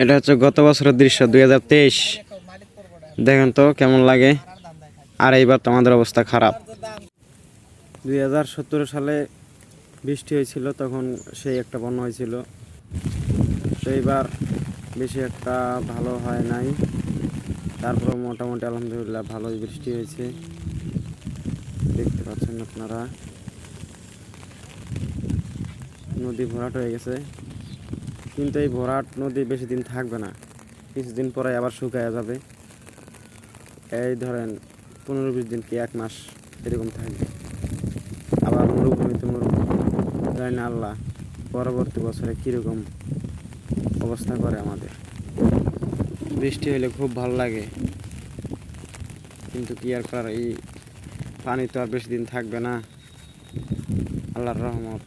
এটা হচ্ছে গত বছরের দৃশ্য 2023। দেখেন তো কেমন লাগে। আর এইবার তো আমাদের অবস্থা খারাপ। 2017 সালে বৃষ্টি হয়েছিল, তখন সেই একটা বন্যা হয়েছিল। তো এইবার বেশি একটা ভালো হয় নাই, তারপর মোটামুটি আলহামদুলিল্লাহ ভালোই বৃষ্টি হয়েছে। দেখতে পাচ্ছেন আপনারা, নদী ভরাট হয়ে গেছে। কিন্তু এই ভরাট নদী বেশি দিন থাকবে না, কিছুদিন পরে আবার শুকায় যাবে। এই ধরেন 15-20 দিন কি 1 মাস এরকম থাকবে, আবার মরুভূমিতে মরুভূমি। জানি না আল্লাহ পরবর্তী বছরে কীরকম অবস্থা করে আমাদের। বৃষ্টি হলে খুব ভালো লাগে, কিন্তু কি আর করার, এই পানি তো আর বেশি দিন থাকবে না। আল্লাহর রহমত।